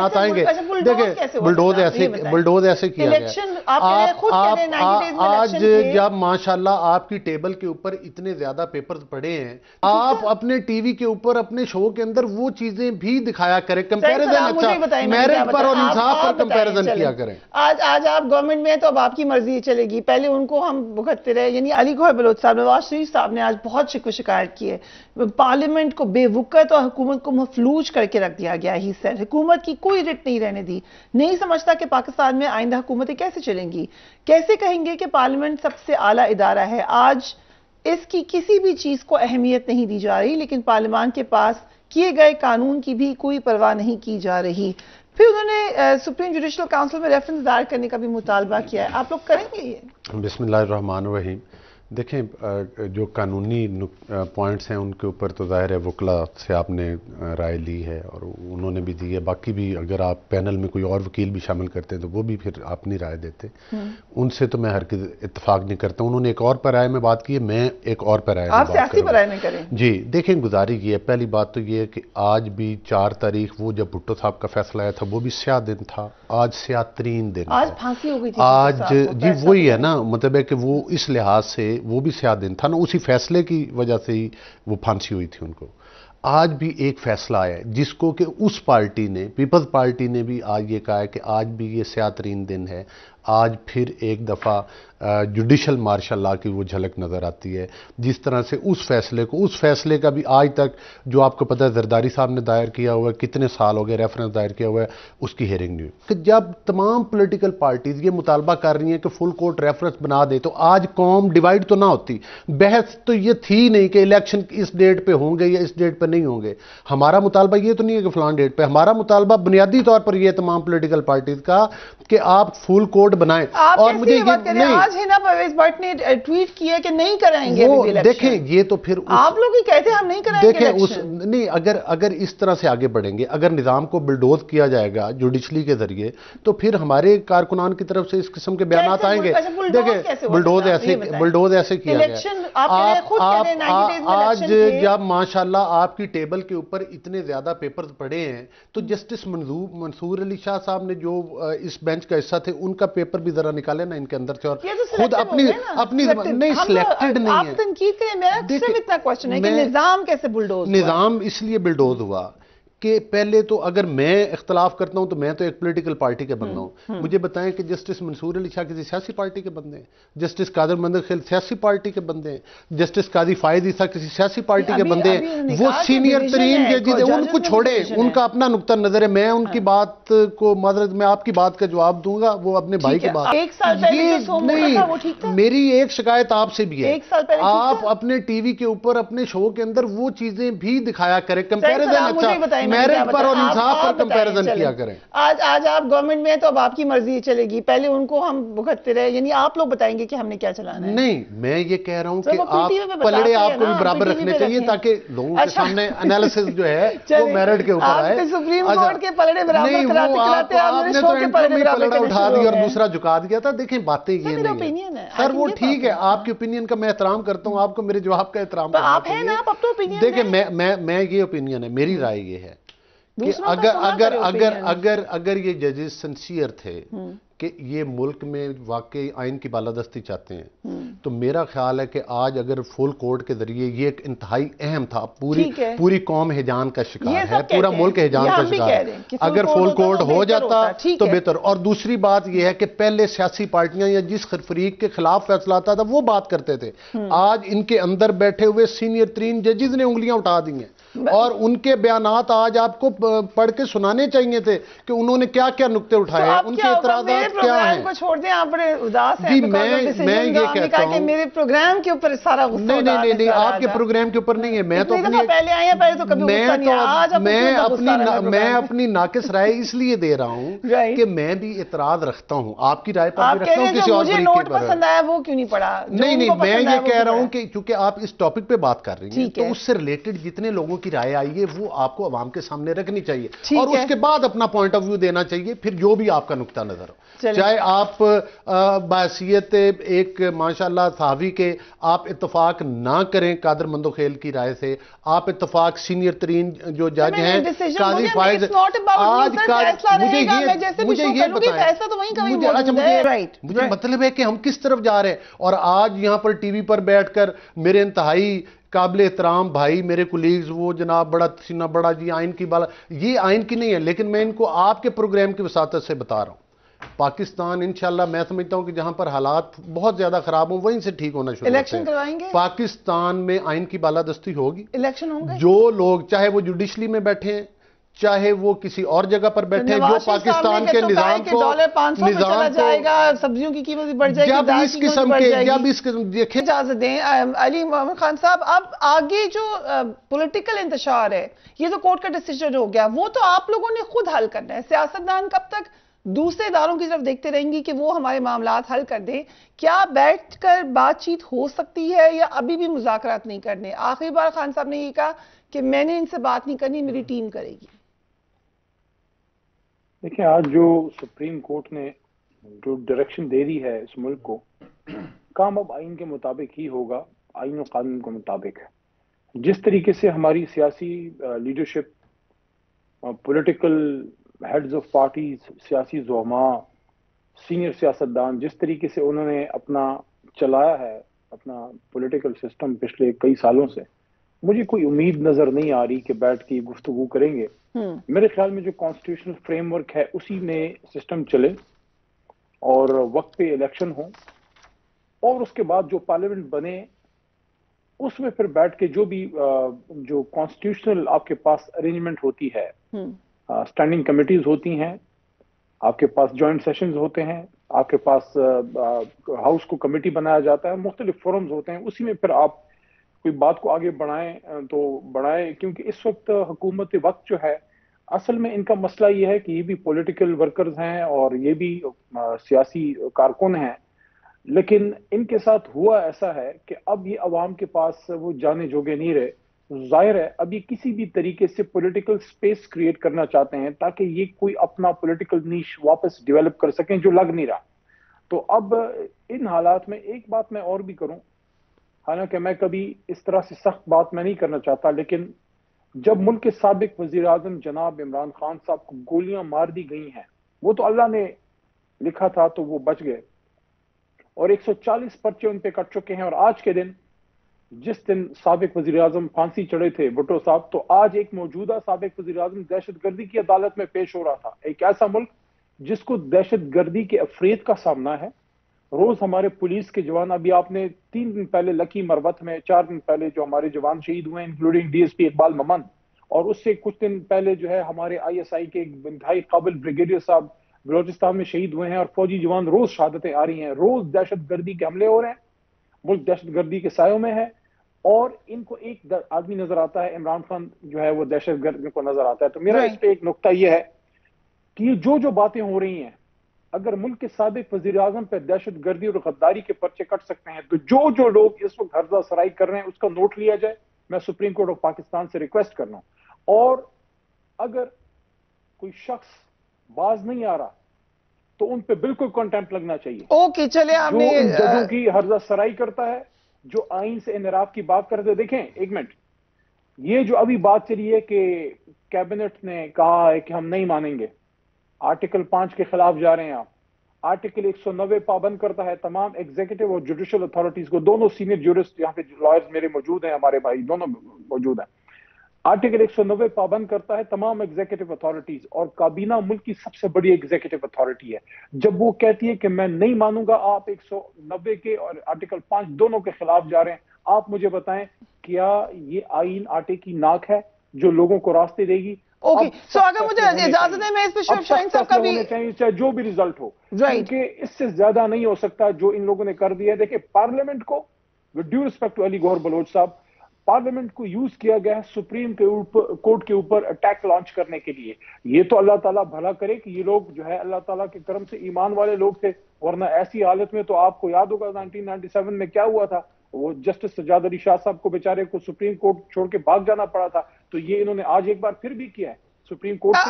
بیانات آئیں گے. دیکھیں بلڈوز ایسے کیا گیا. آج جب ماشاءاللہ آپ کی ٹیبل کے اوپر اتنے زیادہ پیپر پڑے ہیں, آپ اپنے ٹی وی کے اوپر اپنے شو کے اندر وہ چیزیں بھی دکھایا کریں, کمپیریزن اچھا میرٹ پر اور انصاف پر کمپیریزن کیا کریں. آج آپ گورنمنٹ میں تو اب آپ کی مرضی چلے گی, پہلے ان کو ہم بھگتتے رہے. یعنی علی گوہر بلوچ صاحب, نواز شریف صاحب نے آج بہت شکایت کی ہے, پارلیمنٹ کو بے وقت اور حکومت کو مفلوج کر کے رکھ دیا گیا. ہی سیڈ حکومت کی کوئی رٹ نہیں رہنے دی. نہیں سمجھتا کہ پاکستان میں آئندہ حکومتیں کیسے چلیں گی. کیسے کہیں گے کہ پارلیمنٹ سب سے اعلیٰ ادارہ ہے. آج اس کی کسی بھی چیز کو اہمیت نہیں دی جا رہی, لیکن پارلیمان کے پاس کیے گئے قانون کی بھی کوئی پرواہ نہیں کی جا رہی. پھر انہوں نے سپریم جوڈیشل کاؤنسل میں ریفرنس دائر کرنے کا بھی مطالبہ کیا ہے. آپ لوگ کریں گے یہ؟ بسم اللہ الرحمن الرحیم. دیکھیں جو قانونی پوائنٹس ہیں ان کے اوپر تو ظاہر ہے وکلا سے آپ نے رائے لی ہے اور انہوں نے بھی دی ہے. باقی بھی اگر آپ پینل میں کوئی اور وکیل بھی شامل کرتے ہیں تو وہ بھی پھر اپنی رائے دیتے. ان سے تو میں ہرگز اتفاق نہیں کرتا. انہوں نے ایک اور پیرائے میں بات کی ہے, میں ایک اور پیرائے میں بات کروں. آپ سیاسی پیرائے میں کریں. جی دیکھیں گزارش یہ ہے, پہلی بات تو یہ ہے کہ آج بھی 4 تاریخ وہ جب بھٹو صاحب کا فیصلہ آیا تھا وہ بھی سیاہ دن تھا, آج سیاہ ترین دن. آج پھانسی ہو گئی تھی آج. جی وہی ہے نا, مطلب ہے کہ وہ اس لحاظ سے وہ بھی سیاہ دن تھا نا, اسی فیصلے کی وجہ سے ہی وہ پھانسی ہوئی تھی ان کو. آج بھی ایک فیصلہ آیا ہے جس کو کہ اس پارٹی نے, پیپلز پارٹی نے بھی آج یہ کہا ہے کہ آج بھی یہ سیاہ ترین دن ہے. آج پھر ایک دفعہ جوڈیشل مارشل لا کی وہ جھلک نظر آتی ہے. جس طرح سے اس فیصلے کا بھی آج تک جو آپ کو پتہ ہے زرداری صاحب نے دائر کیا ہوا ہے, کتنے سال ہو گئے ریفرنس دائر کیا ہوا ہے, اس کی ہیئرنگ نہیں ہوئی. کہ جب تمام پولیٹیکل پارٹیز یہ مطالبہ کر رہی ہیں کہ فل کورٹ ریفرنس بنا دے تو آج قوم ڈیوائیڈ تو نہ ہوتی. بحث تو یہ تھی نہیں کہ الیکشن اس ڈیٹ پہ ہوں گے یا اس ڈیٹ پہ نہیں ہوں گے. ہمارا مطالبہ یہ تو نہیں ہے کہ فلان ڈیٹ پہ, ہمارا مطالبہ بنیادی طور پر یہ تمام پولیٹیکل پارٹیز کا کہ آپ فل کورٹ بنائیں. اور مجھے یہ آج ہی نا پرویز بٹ نے ٹویٹ کیا کہ نہیں کرائیں گے ابھی الیکشن. دیکھیں یہ تو پھر آپ لوگ ہی کہتے ہیں ہم نہیں کرائیں گے الیکشن. نہیں اگر اس طرح سے آگے بڑھیں گے, اگر نظام کو بلڈوز کیا جائے گا جوڈیشلی کے ذریعے, تو پھر ہمارے کارکنان کی طرف سے اس قسم کے بیانات آئیں گے. دیکھیں بلڈوز ایسے کیا گیا. آج جب ماشاءاللہ آپ کی ٹیبل کے اوپر اتنے زیادہ پیپرز پڑے ہیں تو جسٹس منصور علی شاہ صاحب نے جو اس بینچ کا حصہ تھے ان کا پیپر بھی ذرا نکالے نا ان کے اندر سے, اور خود اپنی نہیں سلیکٹڈ نہیں ہے. آپ تنقید کریں, میرا صرف اتنا کوشچن ہے کہ نظام کیسے بلڈوز ہوا. نظام اس لیے بلڈوز ہوا کہ پہلے تو اگر میں اختلاف کرتا ہوں تو میں تو ایک پولیٹیکل پارٹی کے بندہ ہوں. مجھے بتائیں کہ جسٹس منصور علی شاہ کسی سیاسی پارٹی کے بندے ہیں, جسٹس قادر محمد خیل سیاسی پارٹی کے بندے ہیں, جسٹس قاضی فائز عیسیٰ کسی سیاسی پارٹی کے بندے ہیں. وہ سینئر ترین ججز ہیں, ان کو چھوڑے, ان کا اپنا نقطہ نظر ہے. میں ان کی بات کو معذرت, میں آپ کی بات کا جواب دوں گا, وہ اپنے بھائی کی بات. نہیں, میری ایک شکایت آپ سے بھی ہے, آپ اپنے ٹی وی کے اوپر اپنے شو کے اندر وہ چیزیں بھی دکھایا کریں, کمپیریزن اچھا میرٹ پر اور انصاف پر کمپیریزن کیا کریں. آج آپ گورنمنٹ میں تو اب آپ کی مرضی چلے گی, پہلے ان کو ہم بھگتتے رہے. یعنی آپ لوگ بتائیں گے کہ ہم نے کیا چلانا ہے. نہیں, میں یہ کہہ رہا ہوں کہ آپ پلڑے آپ کو بھی برابر رکھنے چاہیے تاکہ لوگوں کے سامنے انالیسس جو ہے وہ میرٹ کے اوپر آئے. سپریم کورٹ کے پلڑے برابر نہیں, وہ آپ نے تو پلڑا اٹھا دیا اور دوسرا جھکا دیا تھا. دیکھیں باتیں یہ نہیں ہیں سر, وہ ٹھیک ہے, آپ کی اوپینین کا میں احترام کرتا ہوں, آپ کو میرے جواب کا احترام کرنا چاہیے. دیکھیں میں یہ اوپینین ہے, میری رائے یہ ہے کہ اگر یہ ججز سنسیئر تھے کہ یہ ملک میں واقعی آئین کی بالادستی چاہتے ہیں, تو میرا خیال ہے کہ آج اگر فل کورٹ کے ذریعے یہ ایک انتہائی اہم تھا, پوری قوم ہیجان کا شکار ہے, پورا ملک ہیجان کا شکار ہے, اگر فل کورٹ ہو جاتا تو بہتر. اور دوسری بات یہ ہے کہ پہلے سیاسی پارٹیاں یا جس فریق کے خلاف فیصلہ آتا تھا وہ بات کرتے تھے, آج ان کے اندر بیٹھے ہوئے سینئر ترین ججز نے انگلیاں اٹھا دی ہیں, اور ان کے بیانات آج آپ کو پڑھ کے سنانے چاہیے تھے کہ انہوں نے کیا کیا نقطے اٹھائے ہیں, ان کے اعتراضات کیا ہیں. کو چھوڑ دیں, آپ بڑے اداس ہیں. جی میں یہ کہتا ہوں کہ میرے پروگرام کے اوپر سارا غصہ. نہیں, آپ کے پروگرام کے اوپر نہیں ہے. میں تو پہلے آئے ہیں, پہلے تو کبھی غصہ نہیں آیا. میں اپنی ناقص رائے اس لیے دے رہا ہوں کہ میں بھی اعتراض رکھتا ہوں, آپ کی رائے پر بھی رکھتا ہوں, کسی اور مجھے نوٹ پسند آیا وہ کیوں نہیں پڑھا. نہیں, میں یہ کہہ رہا ہوں کہ چونکہ آپ اس ٹاپک پہ بات کر رہی ہیں تو اس سے ریلیٹڈ جتنے لوگوں کی رائے آئی ہے وہ آپ کو عوام کے سامنے رکھنی چاہیے اور اس کے بعد اپنا پوائنٹ آف ویو دینا چاہیے، پھر جو بھی آپ کا نقطہ نظر ہو، چاہے آپ بحیثیت ایک ماشاءاللہ صحافی کے آپ اتفاق نہ کریں قادر مندوخیل کی رائے سے، آپ اتفاق سینئر ترین جو جج ہیں قاضی فائز، آج مجھے یہ بتائیں، مجھے مطلب ہے کہ ہم کس طرف جا رہے ہیں. اور آج یہاں پر ٹی وی پر بیٹھ کر میرے انتہائی قابل احترام بھائی میرے کولیگز وہ جناب بڑا سینہ بڑا جی آئین کی بالا، یہ آئین کی نہیں ہے لیکن میں ان کو آپ کے پروگرام کی وساطت سے بتا رہا ہوں. پاکستان انشاءاللہ میں سمجھتا ہوں کہ جہاں پر حالات بہت زیادہ خراب ہوں وہیں سے ٹھیک ہونا شروع ہوتے ہیں. کروائیں گے پاکستان میں آئین کی بالادستی ہوگی، الیکشن ہوں گے. جو لوگ چاہے وہ جوڈیشلی میں بیٹھے ہیں چاہے وہ کسی اور جگہ پر بیٹھے ہیں، جو پاکستان کے نظام کو چلا جائے گا، سبزیوں کی قیمت بڑھ جائے گی، جب اس قسم کے دیکھیں. اجازت دیں علی محمد خان صاحب، اب آگے جو پولیٹیکل انتشار ہے یہ تو کورٹ کا ڈیسیجن ہو گیا، وہ تو آپ لوگوں نے خود حل کرنا ہے. سیاستدان کب تک دوسرے اداروں کی طرف دیکھتے رہیں گی کہ وہ ہمارے معاملات حل کر دیں؟ کیا بیٹھ کر بات چیت ہو سکتی ہے یا ابھی بھی مذاکرات نہیں کرنے؟ آخری بار خان صاحب نے یہ کہا کہ میں نے ان سے بات نہیں کرنی، میری ٹیم کرے گی. دیکھیں آج جو سپریم کورٹ نے جو ڈائریکشن دے دی ہے اس ملک کو، کام اب آئین کے مطابق ہی ہوگا، آئین و قانون کے مطابق. جس طریقے سے ہماری سیاسی leadership, political heads of parties, سیاسی زعماء، سینئر سیاستدان، جس طریقے سے انہوں نے اپنا چلایا ہے اپنا پولیٹیکل سسٹم پچھلے کئی سالوں سے، مجھے کوئی امید نظر نہیں آ رہی کہ بیٹھ کے گفتگو کریں گے. میرے خیال میں جو کانسٹیٹیوشنل فریم ورک ہے اسی میں سسٹم چلے اور وقت پہ الیکشن ہوں اور اس کے بعد جو پارلیمنٹ بنے اس میں پھر بیٹھ کے جو بھی جو کانسٹیٹیوشنل آپ کے پاس ارینجمنٹ ہوتی ہے، اسٹینڈنگ کمیٹیز ہوتی ہیں، آپ کے پاس جوائنٹ سیشنز ہوتے ہیں، آپ کے پاس ہاؤس کو کمیٹی بنایا جاتا ہے، مختلف فورمز ہوتے ہیں، اسی میں پھر آپ کوئی بات کو آگے بڑھائیں تو بڑھائیں. کیونکہ اس وقت حکومت وقت جو ہے اصل میں ان کا مسئلہ یہ ہے کہ یہ بھی پولیٹیکل ورکرز ہیں اور یہ بھی سیاسی کارکن ہیں، لیکن ان کے ساتھ ہوا ایسا ہے کہ اب یہ عوام کے پاس وہ جانے جوگے نہیں رہے. ظاہر ہے اب یہ کسی بھی طریقے سے پولیٹیکل سپیس کریٹ کرنا چاہتے ہیں تاکہ یہ کوئی اپنا پولیٹیکل نیش واپس ڈیولپ کر سکیں جو لگ نہیں رہا. تو اب ان حالات میں ایک بات میں اور بھی کروں، حالانکہ میں کبھی اس طرح سے سخت بات میں نہیں کرنا چاہتا، لیکن جب ملک کے سابق وزیر اعظم جناب عمران خان صاحب کو گولیاں مار دی گئی ہیں، وہ تو اللہ نے لکھا تھا تو وہ بچ گئے اور 140 پرچے ان پہ کٹ چکے ہیں. اور آج کے دن جس دن سابق وزیر اعظم پھانسی چڑھے تھے بھٹو صاحب، تو آج ایک موجودہ سابق وزیر اعظم دہشت گردی کی عدالت میں پیش ہو رہا تھا. ایک ایسا ملک جس کو دہشت گردی کے افریت کا سامنا ہے. روز ہمارے پولیس کے جوان، ابھی آپ نے 3 دن پہلے لکی مروت میں 4 دن پہلے جو ہمارے جوان شہید ہوئے including D S P Iqbal ممن، اور اس سے کچھ دن پہلے جو ہے ہمارے آئی ایس آئی کے انتہائی قابل بریگیڈیئر صاحب بلوچستان میں شہید ہوئے ہیں، اور فوجی جوان روز شہادتیں آ رہی ہیں. روز دہشت گردی کے حملے ہو رہے ہیں، ملک دہشت گردی کے سایوں میں ہے، اور ان کو ایک آدمی نظر آتا ہے، عمران خان جو ہے وہ دہشت گرد کو نظر آتا ہے. تو میرا اس پہ ایک نقطہ یہ ہے کہ یہ جو باتیں ہو رہی ہیں، اگر ملک کے سابق وزیر اعظم پہ دہشت گردی اور غداری کے پرچے کٹ سکتے ہیں، تو جو لوگ اس وقت ہرزہ سرائی کر رہے ہیں اس کا نوٹ لیا جائے. میں سپریم کورٹ آف پاکستان سے ریکویسٹ کر رہا ہوں، اور اگر کوئی شخص باز نہیں آ رہا تو ان پہ بالکل کنٹیمپٹ لگنا چاہیے. اوکے چلے آپ نے جو ججوں کی ہرزہ سرائی کرتا ہے، جو آئین سے انحراف کی بات کرتے. دیکھیں ایک منٹ، یہ جو ابھی بات چلی ہے کہ کیبنٹ نے کہا ہے کہ ہم نہیں مانیں گے، آرٹیکل 5 کے خلاف جا رہے ہیں آپ. آرٹیکل 190 پابند کرتا ہے تمام ایگزیکٹو اور جوڈیشل اتھارٹیز کو. دونوں سینئر جورسٹ یہاں پہ لائرز میرے موجود ہیں، ہمارے بھائی دونوں موجود ہیں. آرٹیکل 190 پابند کرتا ہے تمام ایگزیکٹو اتھارٹیز، اور کابینہ ملک کی سب سے بڑی ایگزیکٹو اتھارٹی ہے. جب وہ کہتی ہے کہ میں نہیں مانوں گا، آپ 190 کے اور آرٹیکل 5 دونوں کے خلاف جا رہے ہیں، آپ مجھے بتائیں کیا یہ آئین آٹے کی ناک ہے جو لوگوں کو راستے دے گی؟ اوکے سو اگر مجھے اجازت ہے میں اس پہ شعیب شاہین صاحب کا بھی چاہے جو بھی ریزلٹ ہو، کیونکہ اس سے زیادہ نہیں ہو سکتا جو ان لوگوں نے کر دیا ہے. دیکھیں پارلیمنٹ کو ود ڈیو ریسپیکٹ ٹو علی گوہر بلوچ صاحب، پارلیمنٹ کو یوز کیا گیا ہے سپریم کورٹ کے اوپر اٹیک لانچ کرنے کے لیے. یہ تو اللہ تعالیٰ بھلا کرے کہ یہ لوگ جو ہے اللہ تعالیٰ کے کرم سے ایمان والے لوگ تھے، ورنہ ایسی حالت میں تو آپ کو یاد ہوگا 1997 میں کیا ہوا تھا. وہ جسٹس سجاد علی شاہ صاحب کو بیچارے کو سپریم کورٹ چھوڑ کے بھاگ جانا پڑا تھا. تو یہ انہوں نے آج ایک بار پھر بھی کیا ہے سپریم کورٹ